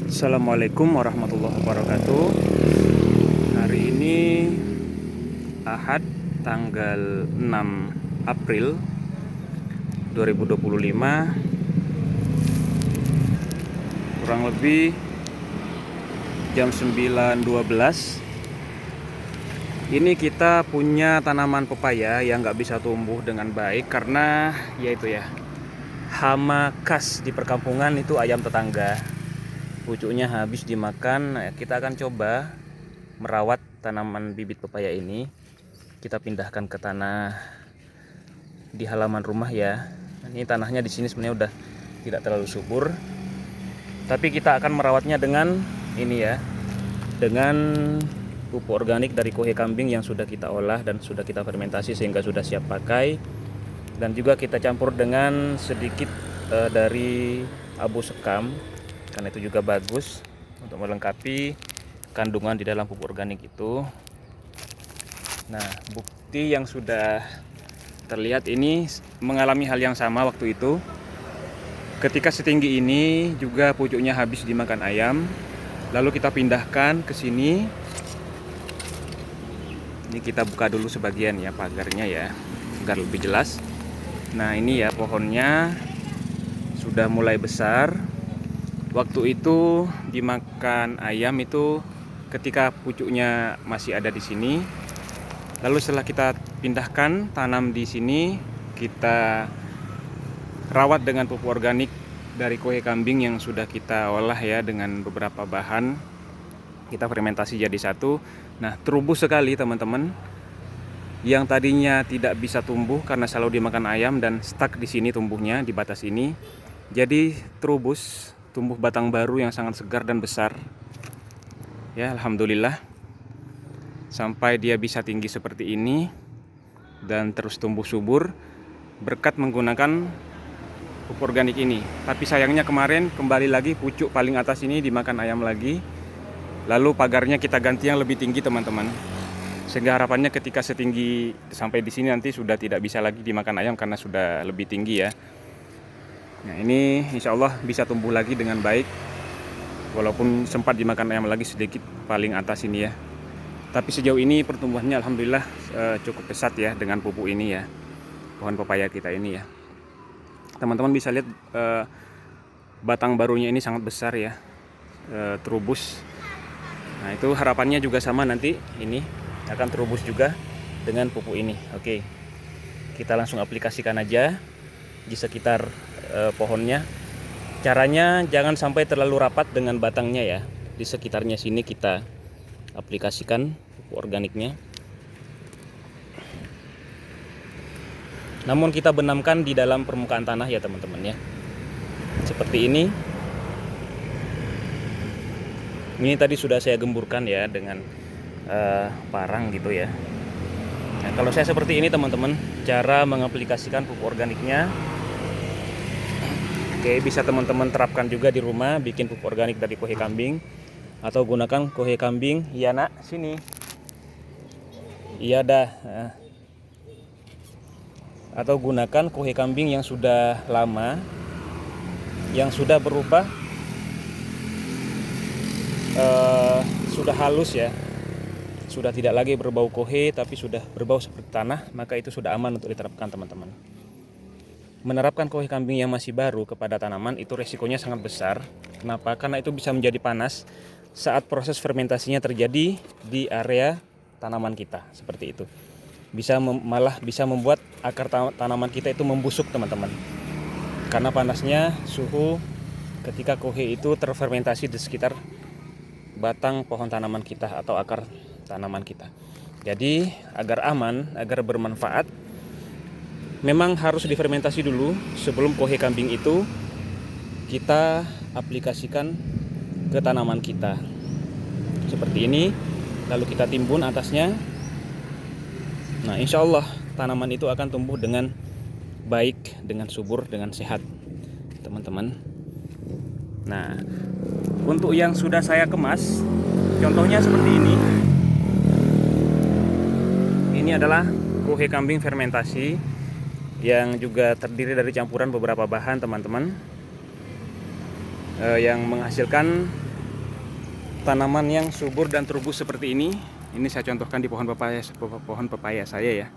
Assalamualaikum warahmatullahi wabarakatuh. Hari ini Ahad tanggal 6 April 2025, kurang lebih jam 9.12. Ini kita punya tanaman pepaya yang nggak bisa tumbuh dengan baik karena yaitu ya, hama khas di perkampungan itu ayam tetangga. Pucuknya habis dimakan. Nah, kita akan coba merawat tanaman bibit pepaya ini. Kita pindahkan ke tanah di halaman rumah ya. Ini tanahnya di sini sebenarnya udah tidak terlalu subur, tapi kita akan merawatnya dengan ini ya, dengan pupuk organik dari kohe kambing yang sudah kita olah dan sudah kita fermentasi sehingga sudah siap pakai, dan juga kita campur dengan sedikit dari abu sekam, karena itu juga bagus untuk melengkapi kandungan di dalam pupuk organik itu. Nah, bukti yang sudah terlihat ini mengalami hal yang sama waktu itu. Ketika setinggi ini juga pucuknya habis dimakan ayam. Lalu kita pindahkan ke sini. Ini kita buka dulu sebagian ya pagarnya ya, agar lebih jelas. Nah, ini ya pohonnya sudah mulai besar. Waktu itu dimakan ayam itu ketika pucuknya masih ada di sini. Lalu setelah kita pindahkan tanam di sini, kita rawat dengan pupuk organik dari kohe kambing yang sudah kita olah ya dengan beberapa bahan. Kita fermentasi jadi satu. Nah, terubus sekali teman-teman. Yang tadinya tidak bisa tumbuh karena selalu dimakan ayam dan stuck di sini tumbuhnya di batas ini. Jadi terubus, tumbuh batang baru yang sangat segar dan besar. Ya, alhamdulillah. Sampai dia bisa tinggi seperti ini dan terus tumbuh subur berkat menggunakan pupuk organik ini. Tapi sayangnya kemarin kembali lagi pucuk paling atas ini dimakan ayam lagi. Lalu pagarnya kita ganti yang lebih tinggi teman-teman. Sehingga harapannya ketika setinggi sampai di sini nanti sudah tidak bisa lagi dimakan ayam karena sudah lebih tinggi ya. Nah, ini insya Allah bisa tumbuh lagi dengan baik. Walaupun sempat dimakan ayam lagi sedikit paling atas ini ya. Tapi sejauh ini pertumbuhannya alhamdulillah cukup pesat ya dengan pupuk ini ya. Pohon pepaya kita ini ya. Teman-teman bisa lihat batang barunya ini sangat besar ya. Terubus. Nah, itu harapannya juga sama nanti ini akan terubus juga dengan pupuk ini. Oke. Kita langsung aplikasikan aja di sekitar pohonnya. Caranya jangan sampai terlalu rapat dengan batangnya ya. Di sekitarnya sini kita aplikasikan pupuk organiknya. Namun kita benamkan di dalam permukaan tanah ya teman-teman ya. Seperti ini. Ini tadi sudah saya gemburkan ya dengan parang gitu ya. Nah, kalau saya seperti ini teman-teman, cara mengaplikasikan pupuk organiknya. Oke, bisa teman-teman terapkan juga di rumah, bikin pupuk organik dari kohe kambing atau gunakan kohe kambing. Iya nak, sini. Iya dah. Nah. Atau gunakan kohe kambing yang sudah lama, yang sudah berubah, sudah halus ya, sudah tidak lagi berbau kohe tapi sudah berbau seperti tanah, maka itu sudah aman untuk diterapkan teman-teman. Menerapkan kohe kambing yang masih baru kepada tanaman itu resikonya sangat besar. Kenapa? Karena itu bisa menjadi panas saat proses fermentasinya terjadi di area tanaman kita, seperti itu. Malah bisa membuat akar tanaman kita itu membusuk teman-teman. Karena panasnya suhu ketika kohe itu terfermentasi di sekitar batang pohon tanaman kita atau akar tanaman kita. Jadi agar aman, agar bermanfaat, memang harus difermentasi dulu sebelum kohe kambing itu kita aplikasikan ke tanaman kita. Seperti ini, lalu kita timbun atasnya. Nah, insya Allah tanaman itu akan tumbuh dengan baik, dengan subur, dengan sehat teman-teman. Nah, untuk yang sudah saya kemas, contohnya seperti ini. Ini adalah kohe kambing fermentasi yang juga terdiri dari campuran beberapa bahan teman-teman, yang menghasilkan tanaman yang subur dan terubus seperti ini. Ini saya contohkan di pohon pepaya saya ya.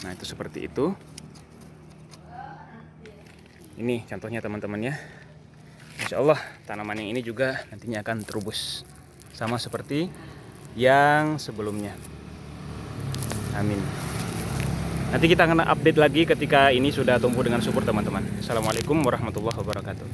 Nah, itu seperti itu. Ini contohnya teman-teman ya. Insya Allah tanaman yang ini juga nantinya akan terubus sama seperti yang sebelumnya. Amin. Nanti kita akan update lagi ketika ini sudah tumbuh dengan subur teman-teman. Assalamualaikum warahmatullahi wabarakatuh.